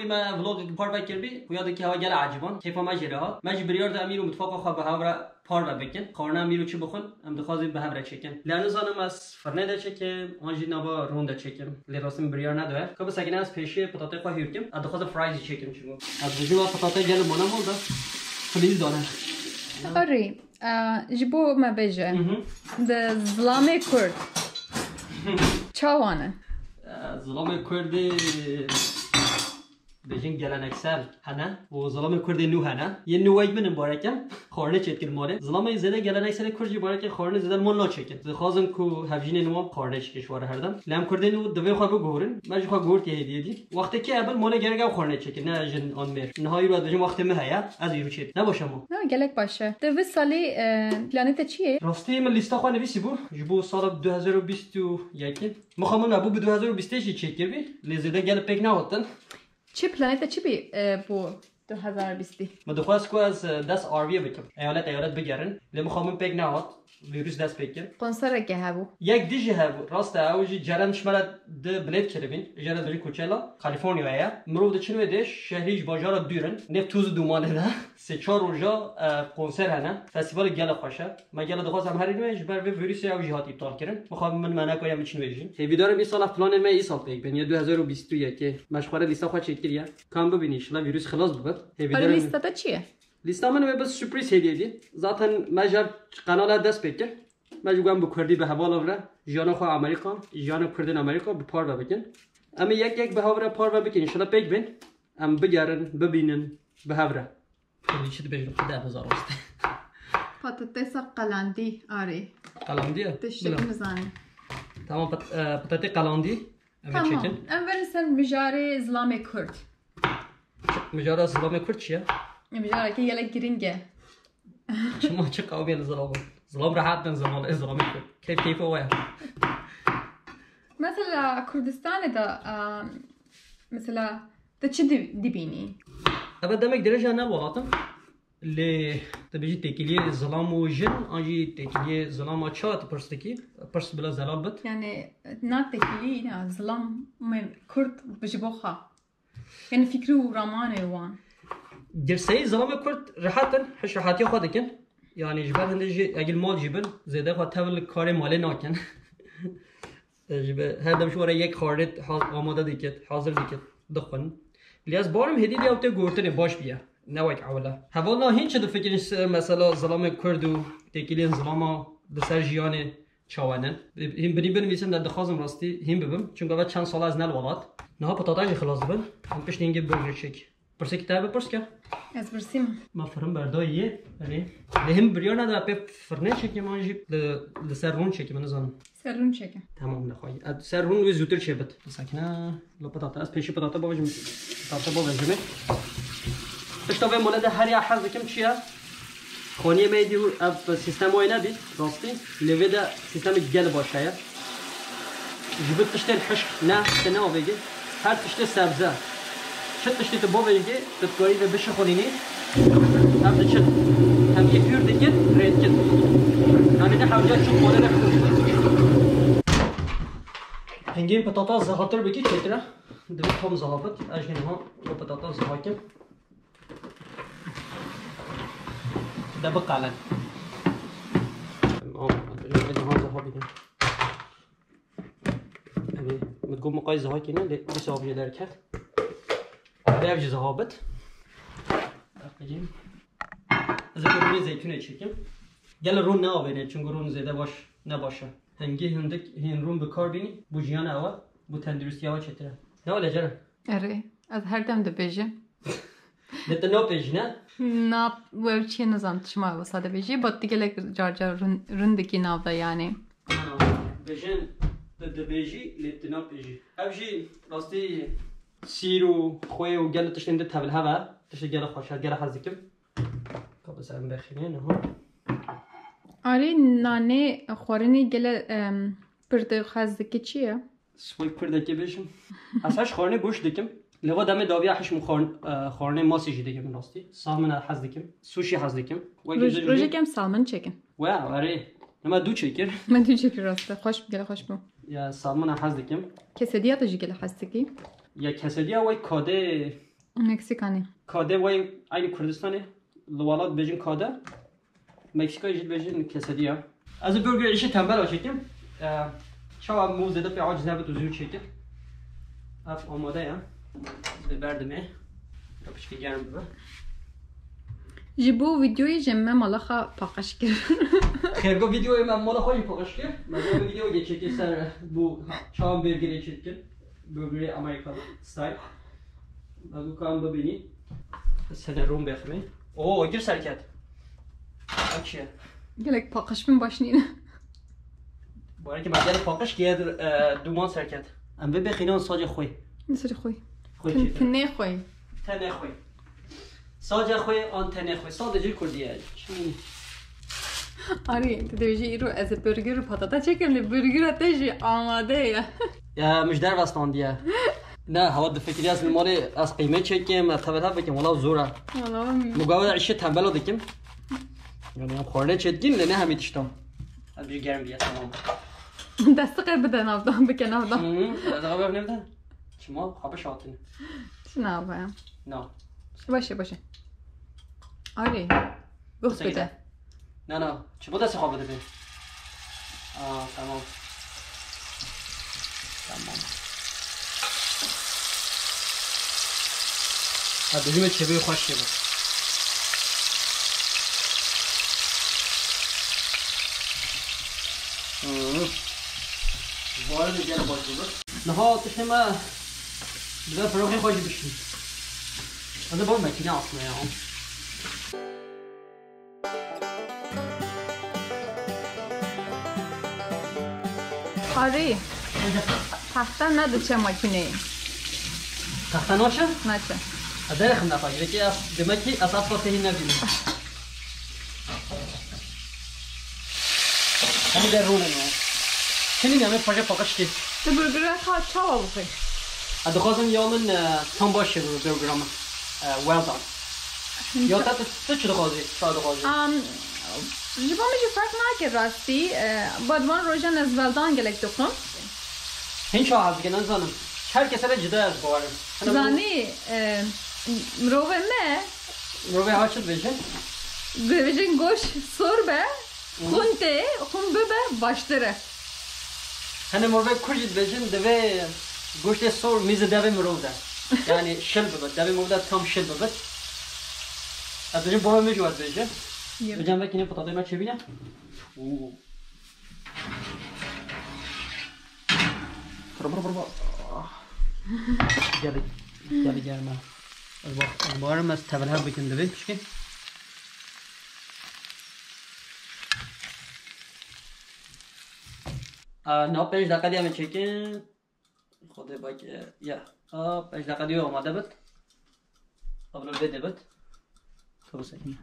ما vlog پار بکر بی و یاد که هوا گل عجیبان کیف ما جره ها ماج بریار ده امیر و متفاق خواب به هوا پار بکن خورنا امیر چی بخون ام دخوازی به هوا چکن لانه زانم از فرنه ده چکم آنجی نبا رونده چکم لراسم بریار نداره که بس اگه از پیشه پتاته خواهی یورکم از دخواز فرایز چکم چیگو از وجود پتاته گل مونم بود فلیز دانه آری جبو ما بجه ده ظلام کرد چاوانه ظلام کردی بجن گلنکسل هنه و ظلام کردی نو هنه یه نوعی من بارکم خورنه چت کن ماره ظلام زده گلنکسل کردی بارکه خورنه زده من لا چکن خازم کو هفجین نو خورنه چکشواره هردم لام کردی نو دوی خواب گورن ماج خواب گورت یه هدیه دی وقتی که اول مال گرگا خورنه چکن نه جن آن مر نهایی بعد بجن وقت مهیا از یورو چت نباشه ما نه گلک باشه دوی سالی پلانت چیه راستی من لیست خو نویسی بو جبو سال 2021 مخامن ابو به 2021 چک کردی لزده گل پک نهاتن چی پلانت چی بی بو 2020 ما دخواست کو از دست آرویه بکم ایالت بگیرن لمخامن پک نهات ویروس دست پک کرد کنسر که هبو یک دیجی هبو راست اوجی جرم شمال د بلد کردین جرم دری کوچلا کالیفرنیا یا مرو د چنو دش شهریج باجارا دورن نفت توز دومانه ده سه چهار روزا کنسر هنه فستیوال گل خوشه ما گل دخواست هم هر اینو بر ویروس اوجی هات ابطال کردن میخوام من منع کنم چنو بجین هیویدار می سال پلان ما ای سال پک بین 2021 مشخوره لیستا خو چک کردیا کام ببینیش لا ویروس خلاص بود هیویدار لیستا چیه لیستا من بس سورپرایز هدیه دی zaten مجر قناه دست بکن مجبورم به کردی به حوال آوره جانا خو آمریکا جانا کردن آمریکا به پار بکن اما یک به هاوره پار بکن ان شاء الله پیک بین ام بگیرن ببینن به هاوره خیلی چیز بجرم 10000 است پاتاتس قلاندی آره قلاندیه تشتک مزانی تمام پتاتی قلاندی تمام اول سر مجاره اسلام کرد مجاره اسلام کرد چیه مجاره که یلا گرینگه شما چه قومی ظلام راحت من ظلام كيف هو مثلا كردستان ده مثلا ده چه دبيني ابدا ما اقدرش انا بلاطم اللي تبيجي تكليه ظلام وجن اجي تكليه ظلام شات برستكي برس بلا زلال بت يعني نا تكليه ظلام من كرد بجبوخه يعني فكرو رامانه وان جرسي ظلام كرد راحت حش راحتي خودكن يعني جبال هندجي اجل مال جبل زيده خو تول کار مال ناکن جبه هر دم شو یک خارد آماده دیکت حاضر دیکت دخن لیاز بارم هدی دیوته گورتنه باش بیا نوک اولا حوالا هیچ چه فکر مثلا ظلام کرد و تکیلین ظلاما بسر جیان چاونن هم بری بنویسم در دخوازم راستی هم ببم چون گفت چند سال از نل ولات نه پتاتای خلاص بن هم پیش نینگه برگر چک پرسه کتابه پرس که از برسیم ما فرم برداییه یعنی لهم بریار نداره به فرنه چکی مانجی لسرون چکی من زنم سرون چکه تمام نخواهی سرون وی زودتر چه بد ساکنه لو پتاتا از پیش پتاتا باوجم پتاتا باوجمه اشتباه مولد هر یا حظ کم چیه خونی میدی اب سیستم وای ندی راستی لویدا سیستم گل باشه یا جبت تشتر حش نه تناو بگی هر تشتر سبزه چه تشتی تو باوجی تطوری و بشه خونینی هم چه هم یک یور دیگه رید کن یعنی ده حاجت چون مولد هنگیم پتاتا زهاتر بگی چطوره دوی کم زهافت اجنه ها و پتاتا زهاکم ده بقالن اجنه ها زها بگم متقوم مقای زها کنه لیسه آبجه در کرد ده افجه زهابت بگیم از روی زیتونه چکم گل رون نه آبینه چون رون زیده نباشه هنگی هندک هین رون بکار بینی بو جیان اوا بو تندرستی اوا چطوره نه ولی جرم اره از هر دم ده بیجه نتا نو پیج نه نه و چی نزان شما وساده بیجی با دیگه لک جار رندکی ناو ده یعنی بیجن ده بیجی نتا نو پیجی ابجی راستی سیرو خوی و گل تشنده تبل هوا تشنده گل خوشت گل حزیکم کابل سرم بخینه نه آره نانه خورنی گل پرده خزدکی چیه؟ سوی پرده که بشم اساش خورنه گوش دکم لوا دم داوی حشم خورنه ماسی جی دکم راستی سالمن حز دکم سوشی حز دکم روزی کم سالمن چکن واو آره نما دو چکر من دو چکر راسته خوش گل خوش بو یا سالمن حز دکم کسدیا تو جی گل حزدکی یا کسدیا وای کاده مکسیکانی کاده وای این کردستانه لوالات بجن کاده مکسیکا جد بجن کسدیا از برگر ایش تنبل آشکیم شما موزه ده عاجز نبود وزیو چکه اف آماده ام ببردمه تاپش که گرم ببر جبو ویدیوی جمعه مالاخا پاقش کرد خیرگو ویدیوی من مالا خواهی پاقش کرد مثلا ویدیو geçecek سر bu شام برگری چکه برگری امریکا ستایل بگو کام ببینی سر روم بخمه اوه گیر سرکت چیه گلک پاقش بین باشنینه باید که مدل پاقش گیر دومان سرکت ام بخینان ساج خوی نسری خوی خوی چیه تنه خوی تنه خوی ساج خوی آن تنه خوی ساده جور کردیه آره تو دیوژی ایرو از برگر و پاتاتا چکم لی برگر تجی آماده یا مجدر وستان دیه نه هوا فکری از مال از قیمت چکیم تبدیل بکیم ولی زوره مقابل عیشه تنبل دکیم یعنی هم خورده چکیم نه همین تشتم ابی گرم بیاد تمام دست قرب بدن آفدام بکن آفدام از آقا ببینیم ده شما خوابش آتونه نه بایم نه باشه آره گفت بده نه چه دست خواب بده بین تمام بدیم چه بی خوش شده وارد دیگر باشی بود نه تشنه ما دیگر فروغی خوشی بشیم از بار مکینه اصلا یا آره تخته نده چه ماکینه تخته ناشه؟ نچه اداره خم نفاجی که دمکی اصلا فاتحی نبینیم همین در رونه نو چنین همه پاشه پاکش که ده برگره خواه چاوا بخوی ادخوازم یامن تام باشه برگرام well done یا تو چه دخوازی؟ چه دخوازی؟ جبا میشه فرق نکرد راستی بادوان روژن از ولدان گلک دخم این چه عرض کنن زنم هر کسی را جدا از باورم زنی مروه نه مروه ها چود بشه؟ ببیشن گوش سر به خونته خون ببه باشتره هنه مروه کجید بشن دوه گوشت سور میز دوه مروه ده یعنی شل ببد دوه مروه ده تام شل ببد از بجن بابا میجواد بشه بجن بکنیم پتاتای ما چه بینه؟ برو گلی گرمه از بارم از تبله بکن دوه چکی نه 5 دقیقه دیگه چکن خود باید یا 5 دقیقه دیگه آماده بود قبل بده بود تو بسکن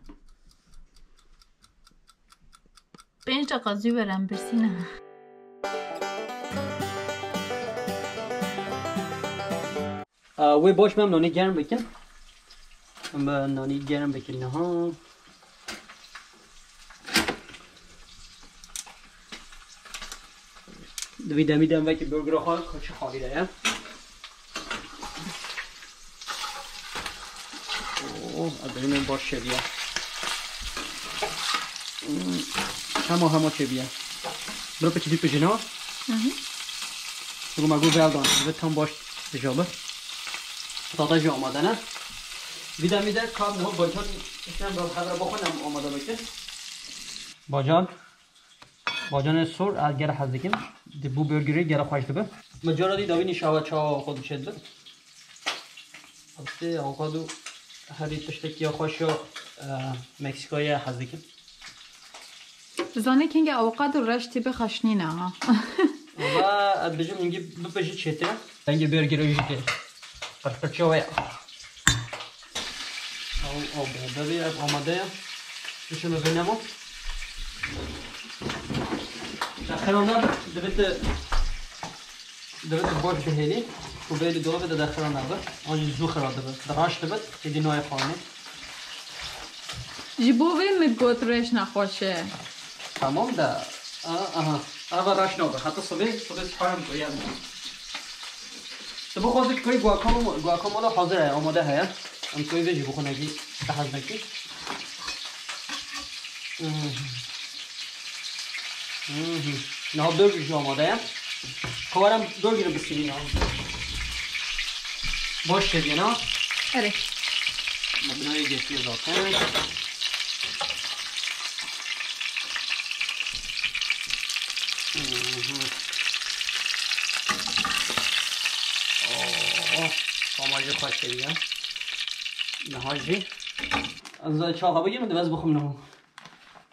5 دقیقه زی برم برسینه وی باش من نانی گرم بکن نانی گرم بکن نه ها دویدم میدم وکی برگر ها کاش خالی دارم ادریم باش چه بیا همه چه بیا برو پچیدی پجنا بگو مگو ولدان دوید تام باش بجابه پتاتا جو آماده نه ویدم میده کام نه باجان اشتم را خبر بخونم آماده بکن باجان سور از گره حزدکیم بو برگری گره خوش دبه مجارا دی داوی نشاوه چا خود شد بد البته آوکادو هری تشتکی خوشو مکسیکایی حزدکیم زانه کنگه آوکادو رشتی بخشنی نه ها و از بجم اینگه بپشی چیته اینگه برگری جیده پرچه ویا او ببی آماده بشه ببینم داخلنا دوید باش بهلی و بیلی دو بده داخلنا بر آنجا زو خراب بده دراش بده ایدی نوع خانه جبوی میگوت رش نخوشه تمام ده آها راش نوبه حتی صبح سپارم کویم تو بخواد کاری گواکامولا حاضره آماده هست ام توی ویجی بخونه اگه بحث نکی نه برگرش آماده هم خوارم برگر بسیاری نه باش شدی نه آره مبنای گفتی زاکن آماده خوش شدی هم نهاجی از چاقا بگیم دوست بخوام نمو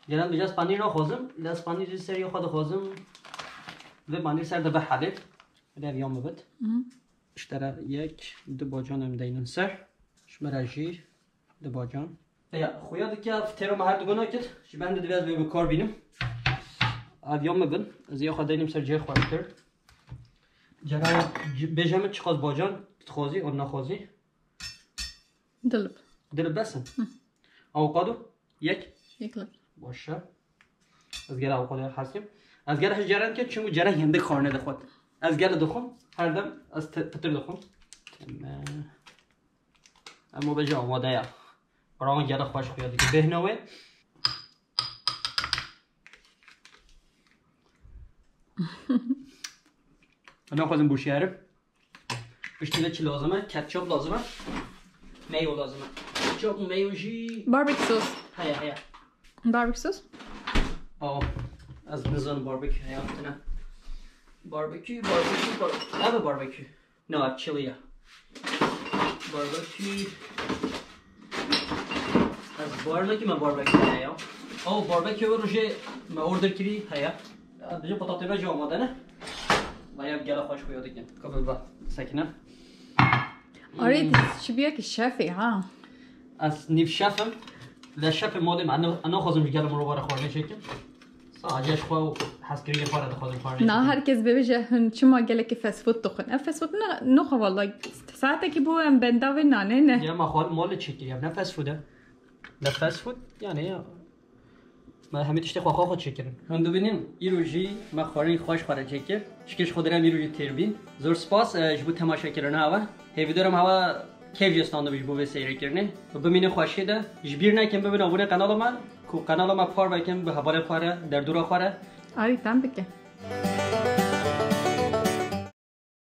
گرم بجاز پنیر را خوازم دست پنیر سری خود خوازم و پنیر سر دبه حلب ولی یام ببد اشترا یک دو باجان هم دینن سر شمره جیر دو باجان خویا دیگه تیرو ما هر دو گناه کد شبند دوست به کار بینم یام ببن از یا خود دینم سر جای خواهد کرد جرا بجمع چقدر باجان خوازی و نخوازی دلب بسن آووکادو یک لب باشه از گره آووکادو هستیم از گره جرن که چون جره هنده کار نده خود از گره دخون هر دم از پتر دخون اما به جا آماده یا برای گره خوش خویادی که بهنوه انا خوازم بوشیاره اشتیله چی لازمه؟ کچاپ لازمه میو لازمه کچاپ و میو جی باربیکیو سس هیا باربیکیو سس از نظام باربیکیو هیا نه باربیکیو نه باربیکیو نه چیلیا باربیکیو از باربیکیو من باربیکیو هیا باربیکیو روشه ما اوردر کردی هیا دیگه پتاتینا جا آماده نه باید گله خوش خویاده کن قبل با سکنه آره چی بیا که شفی ها از نیف شفم لشف مالم انا خوازم گله مرو باره خورنه چکم ساعتش خو حسکری خورده خودم خورنه نه هرکس ببیشه چه ما گله که فست فود دخون فست فود نه خو والله ساعته که بو ام بندا و نه یا ما خال مال چکی نه فست فوده نه فست فود یعنی ما همه تشت خود چکرم هم ببینیم این روزی ما خورنی خوش خورده چکر شکش خود رم این روزی تربین زور سپاس جبو تماشا کردن هوا هیوی دارم هوا کیف جستانده بیش بو سیر کردن و ببینه خوشی ده جبیر نکن ببین آبونه کانال ما کو کانال ما پار بکن به حواله خوره در دورا خوره آره تام بکن